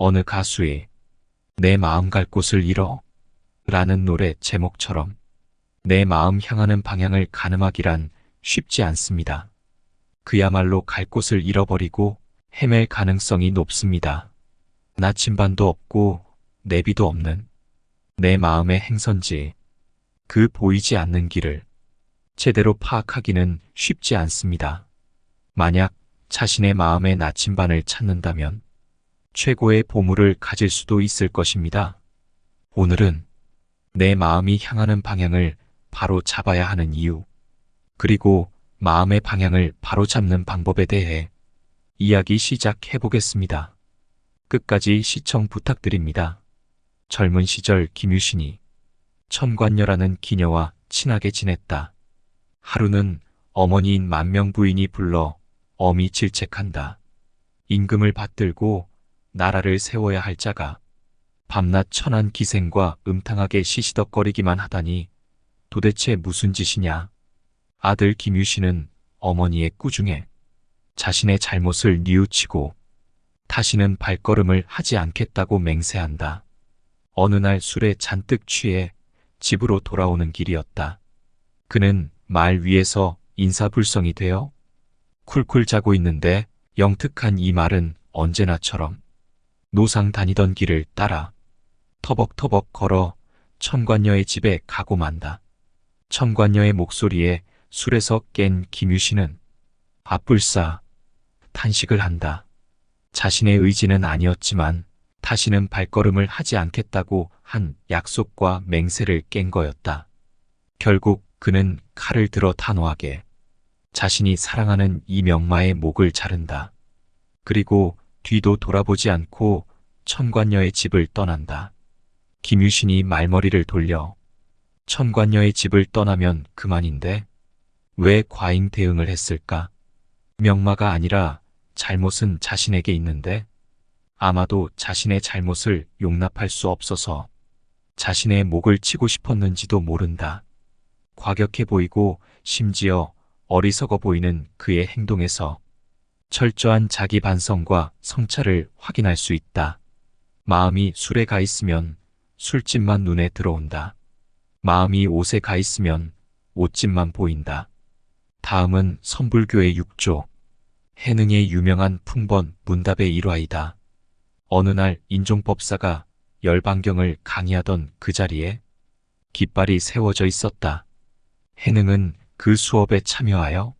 어느 가수의 내 마음 갈 곳을 잃어 라는 노래 제목처럼 내 마음 향하는 방향을 가늠하기란 쉽지 않습니다. 그야말로 갈 곳을 잃어버리고 헤맬 가능성이 높습니다. 나침반도 없고 내비도 없는 내 마음의 행선지, 그 보이지 않는 길을 제대로 파악하기는 쉽지 않습니다. 만약 자신의 마음의 나침반을 찾는다면 최고의 보물을 가질 수도 있을 것입니다. 오늘은 내 마음이 향하는 방향을 바로 잡아야 하는 이유, 그리고 마음의 방향을 바로 잡는 방법에 대해 이야기 시작해 보겠습니다. 끝까지 시청 부탁드립니다. 젊은 시절 김유신이 천관녀라는 기녀와 친하게 지냈다. 하루는 어머니인 만명부인이 불러 엄히 질책한다. 임금을 받들고 나라를 세워야 할 자가 밤낮 천한 기생과 음탕하게 시시덕거리기만 하다니 도대체 무슨 짓이냐. 아들 김유신은 어머니의 꾸중에 자신의 잘못을 뉘우치고 다시는 발걸음을 하지 않겠다고 맹세한다. 어느 날 술에 잔뜩 취해 집으로 돌아오는 길이었다. 그는 말 위에서 인사불성이 되어 쿨쿨 자고 있는데 영특한 이 말은 언제나처럼 노상 다니던 길을 따라 터벅터벅 걸어 천관녀의 집에 가고 만다. 천관녀의 목소리에 술에서 깬 김유신은 아뿔싸 탄식을 한다. 자신의 의지는 아니었지만 다시는 발걸음을 하지 않겠다고 한 약속과 맹세를 깬 거였다. 결국 그는 칼을 들어 단호하게 자신이 사랑하는 이 명마의 목을 자른다. 그리고 뒤도 돌아보지 않고 천관녀의 집을 떠난다. 김유신이 말머리를 돌려 천관녀의 집을 떠나면 그만인데 왜 과잉 대응을 했을까? 명마가 아니라 잘못은 자신에게 있는데 아마도 자신의 잘못을 용납할 수 없어서 자신의 목을 치고 싶었는지도 모른다. 과격해 보이고 심지어 어리석어 보이는 그의 행동에서 철저한 자기 반성과 성찰을 확인할 수 있다. 마음이 술에 가 있으면 술집만 눈에 들어온다. 마음이 옷에 가 있으면 옷집만 보인다. 다음은 선불교의 6조, 해능의 유명한 풍번 문답의 일화이다. 어느 날 인종법사가 열반경을 강의하던 그 자리에 깃발이 세워져 있었다. 해능은 그 수업에 참여하여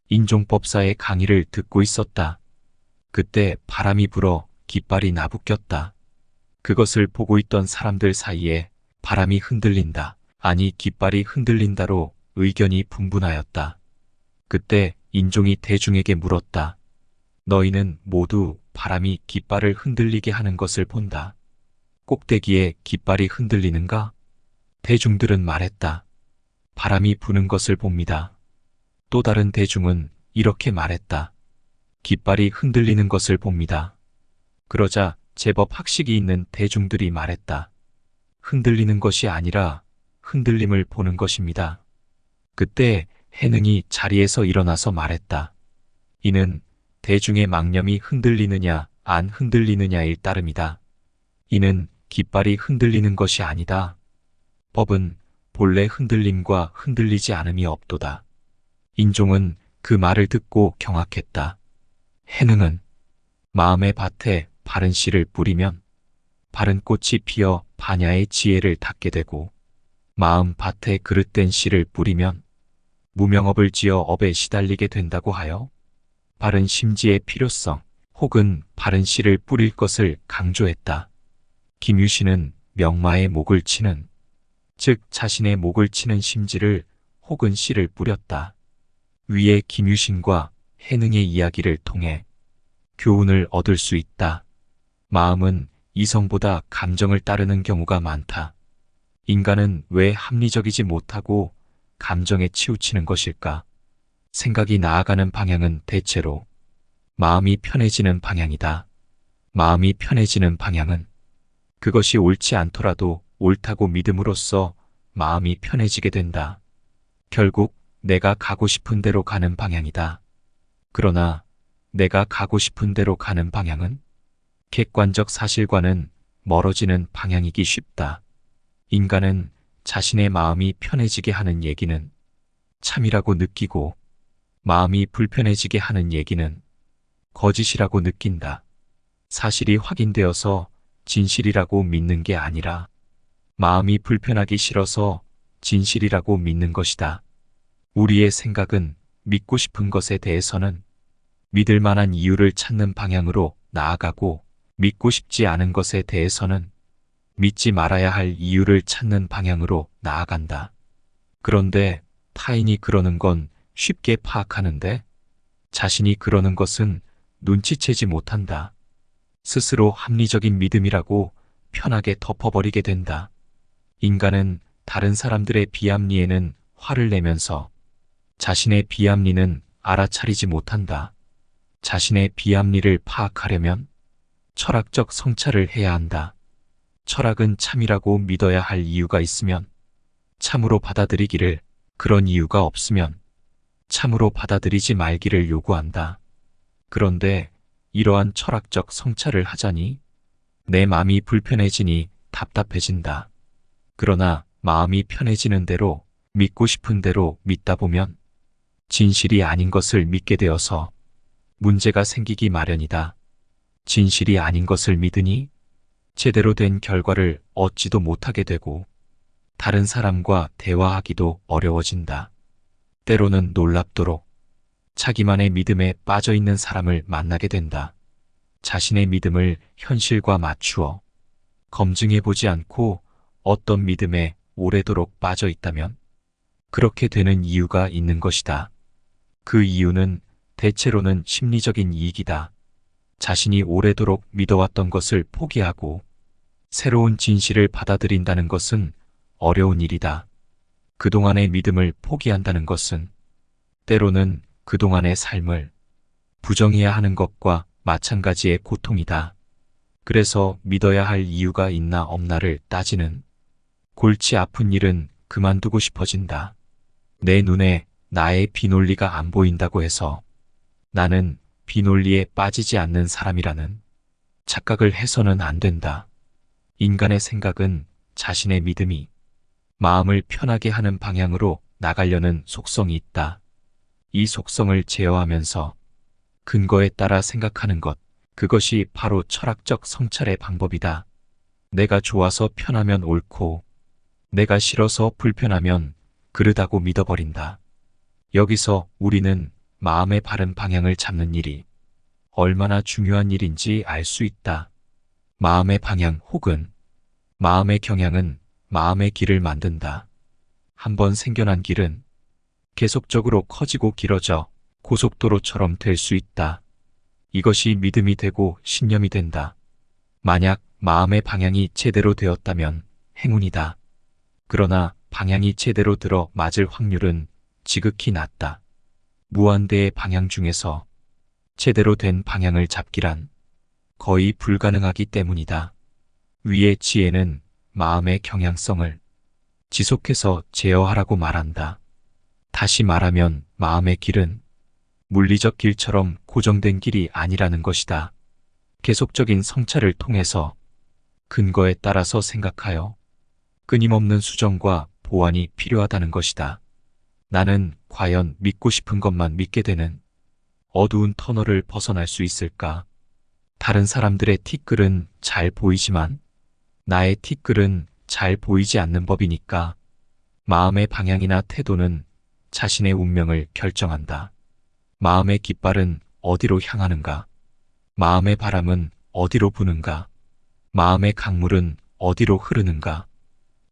인종법사의 강의를 듣고 있었다. 그때 바람이 불어 깃발이 나부꼈다. 그것을 보고 있던 사람들 사이에 바람이 흔들린다, 아니 깃발이 흔들린다로 의견이 분분하였다. 그때 인종이 대중에게 물었다. 너희는 모두 바람이 깃발을 흔들리게 하는 것을 본다. 꼭대기에 깃발이 흔들리는가? 대중들은 말했다. 바람이 부는 것을 봅니다. 또 다른 대중은 이렇게 말했다. 깃발이 흔들리는 것을 봅니다. 그러자 제법 학식이 있는 대중들이 말했다. 흔들리는 것이 아니라 흔들림을 보는 것입니다. 그때 해능이 자리에서 일어나서 말했다. 이는 대중의 망념이 흔들리느냐 안 흔들리느냐일 따름이다. 이는 깃발이 흔들리는 것이 아니다. 법은 본래 흔들림과 흔들리지 않음이 없도다. 인종은 그 말을 듣고 경악했다. 해능은 마음의 밭에 바른 씨를 뿌리면 바른 꽃이 피어 반야의 지혜를 닦게 되고 마음 밭에 그릇된 씨를 뿌리면 무명업을 지어 업에 시달리게 된다고 하여 바른 심지의 필요성 혹은 바른 씨를 뿌릴 것을 강조했다. 김유신은 명마의 목을 치는, 즉 자신의 목을 치는 심지를 혹은 씨를 뿌렸다. 위에 김유신과 해능의 이야기를 통해 교훈을 얻을 수 있다. 마음은 이성보다 감정을 따르는 경우가 많다. 인간은 왜 합리적이지 못하고 감정에 치우치는 것일까? 생각이 나아가는 방향은 대체로 마음이 편해지는 방향이다. 마음이 편해지는 방향은 그것이 옳지 않더라도 옳다고 믿음으로써 마음이 편해지게 된다. 결국 내가 가고 싶은 대로 가는 방향이다. 그러나 내가 가고 싶은 대로 가는 방향은 객관적 사실과는 멀어지는 방향이기 쉽다. 인간은 자신의 마음이 편해지게 하는 얘기는 참이라고 느끼고 마음이 불편해지게 하는 얘기는 거짓이라고 느낀다. 사실이 확인되어서 진실이라고 믿는 게 아니라 마음이 불편하기 싫어서 진실이라고 믿는 것이다. 우리의 생각은 믿고 싶은 것에 대해서는 믿을 만한 이유를 찾는 방향으로 나아가고 믿고 싶지 않은 것에 대해서는 믿지 말아야 할 이유를 찾는 방향으로 나아간다. 그런데 타인이 그러는 건 쉽게 파악하는데 자신이 그러는 것은 눈치채지 못한다. 스스로 합리적인 믿음이라고 편하게 덮어버리게 된다. 인간은 다른 사람들의 비합리에는 화를 내면서 자신의 비합리는 알아차리지 못한다. 자신의 비합리를 파악하려면 철학적 성찰을 해야 한다. 철학은 참이라고 믿어야 할 이유가 있으면 참으로 받아들이기를, 그런 이유가 없으면 참으로 받아들이지 말기를 요구한다. 그런데 이러한 철학적 성찰을 하자니 내 마음이 불편해지니 답답해진다. 그러나 마음이 편해지는 대로 믿고 싶은 대로 믿다 보면 진실이 아닌 것을 믿게 되어서 문제가 생기기 마련이다. 진실이 아닌 것을 믿으니 제대로 된 결과를 얻지도 못하게 되고 다른 사람과 대화하기도 어려워진다. 때로는 놀랍도록 자기만의 믿음에 빠져 있는 사람을 만나게 된다. 자신의 믿음을 현실과 맞추어 검증해 보지 않고 어떤 믿음에 오래도록 빠져 있다면 그렇게 되는 이유가 있는 것이다. 그 이유는 대체로는 심리적인 이익이다. 자신이 오래도록 믿어왔던 것을 포기하고 새로운 진실을 받아들인다는 것은 어려운 일이다. 그동안의 믿음을 포기한다는 것은 때로는 그동안의 삶을 부정해야 하는 것과 마찬가지의 고통이다. 그래서 믿어야 할 이유가 있나 없나를 따지는 골치 아픈 일은 그만두고 싶어진다. 내 눈에 나의 비논리가 안 보인다고 해서 나는 비논리에 빠지지 않는 사람이라는 착각을 해서는 안 된다. 인간의 생각은 자신의 믿음이 마음을 편하게 하는 방향으로 나가려는 속성이 있다. 이 속성을 제어하면서 근거에 따라 생각하는 것, 그것이 바로 철학적 성찰의 방법이다. 내가 좋아서 편하면 옳고 내가 싫어서 불편하면 그르다고 믿어버린다. 여기서 우리는 마음의 바른 방향을 잡는 일이 얼마나 중요한 일인지 알 수 있다. 마음의 방향 혹은 마음의 경향은 마음의 길을 만든다. 한번 생겨난 길은 계속적으로 커지고 길어져 고속도로처럼 될 수 있다. 이것이 믿음이 되고 신념이 된다. 만약 마음의 방향이 제대로 되었다면 행운이다. 그러나 방향이 제대로 들어 맞을 확률은 지극히 낮다. 무한대의 방향 중에서 제대로 된 방향을 잡기란 거의 불가능하기 때문이다. 위의 지혜는 마음의 경향성을 지속해서 제어하라고 말한다. 다시 말하면 마음의 길은 물리적 길처럼 고정된 길이 아니라는 것이다. 계속적인 성찰을 통해서 근거에 따라서 생각하여 끊임없는 수정과 보완이 필요하다는 것이다. 나는 과연 믿고 싶은 것만 믿게 되는 어두운 터널을 벗어날 수 있을까? 다른 사람들의 티끌은 잘 보이지만 나의 티끌은 잘 보이지 않는 법이니까 마음의 방향이나 태도는 자신의 운명을 결정한다. 마음의 깃발은 어디로 향하는가? 마음의 바람은 어디로 부는가? 마음의 강물은 어디로 흐르는가?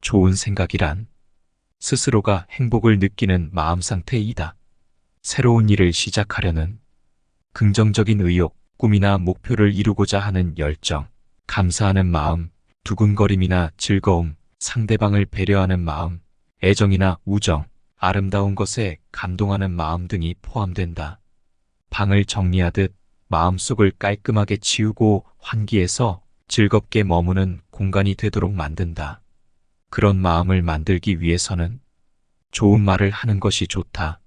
좋은 생각이란 스스로가 행복을 느끼는 마음 상태이다. 새로운 일을 시작하려는 긍정적인 의욕, 꿈이나 목표를 이루고자 하는 열정, 감사하는 마음, 두근거림이나 즐거움, 상대방을 배려하는 마음, 애정이나 우정, 아름다운 것에 감동하는 마음 등이 포함된다. 방을 정리하듯 마음속을 깔끔하게 치우고 환기해서 즐겁게 머무는 공간이 되도록 만든다. 그런 마음을 만들기 위해서는 좋은 말을 하는 것이 좋다.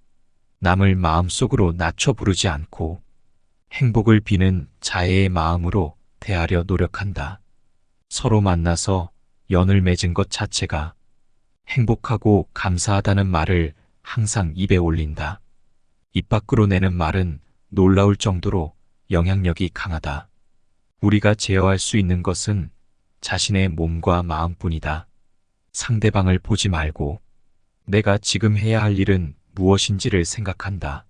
남을 마음속으로 낮춰 부르지 않고 행복을 비는 자애의 마음으로 대하려 노력한다. 서로 만나서 연을 맺은 것 자체가 행복하고 감사하다는 말을 항상 입에 올린다. 입 밖으로 내는 말은 놀라울 정도로 영향력이 강하다. 우리가 제어할 수 있는 것은 자신의 몸과 마음뿐이다. 상대방을 보지 말고 내가 지금 해야 할 일은 무엇인지를 생각한다.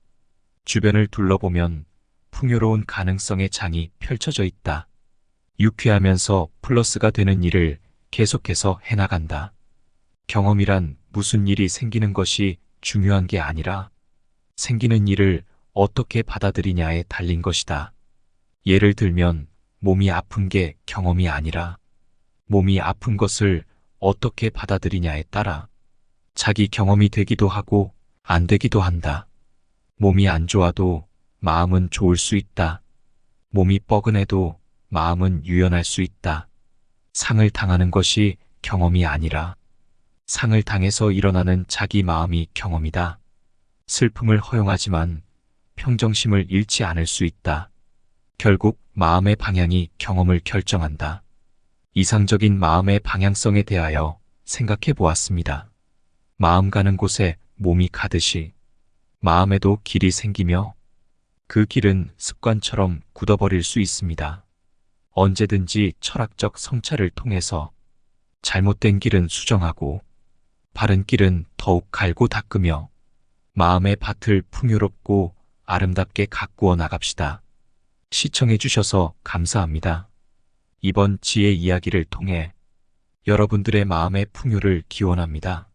주변을 둘러보면 풍요로운 가능성의 장이 펼쳐져 있다. 유쾌하면서 플러스가 되는 일을 계속해서 해나간다. 경험이란 무슨 일이 생기는 것이 중요한 게 아니라 생기는 일을 어떻게 받아들이냐에 달린 것이다. 예를 들면 몸이 아픈 게 경험이 아니라 몸이 아픈 것을 어떻게 받아들이냐에 따라 자기 경험이 되기도 하고 안 되기도 한다. 몸이 안 좋아도 마음은 좋을 수 있다. 몸이 뻐근해도 마음은 유연할 수 있다. 상을 당하는 것이 경험이 아니라 상을 당해서 일어나는 자기 마음이 경험이다. 슬픔을 허용하지만 평정심을 잃지 않을 수 있다. 결국 마음의 방향이 경험을 결정한다. 이상적인 마음의 방향성에 대하여 생각해 보았습니다. 마음 가는 곳에 몸이 가듯이 마음에도 길이 생기며 그 길은 습관처럼 굳어버릴 수 있습니다. 언제든지 철학적 성찰을 통해서 잘못된 길은 수정하고 바른 길은 더욱 갈고 닦으며 마음의 밭을 풍요롭고 아름답게 가꾸어 나갑시다. 시청해 주셔서 감사합니다. 이번 지혜 이야기를 통해 여러분들의 마음의 풍요를 기원합니다.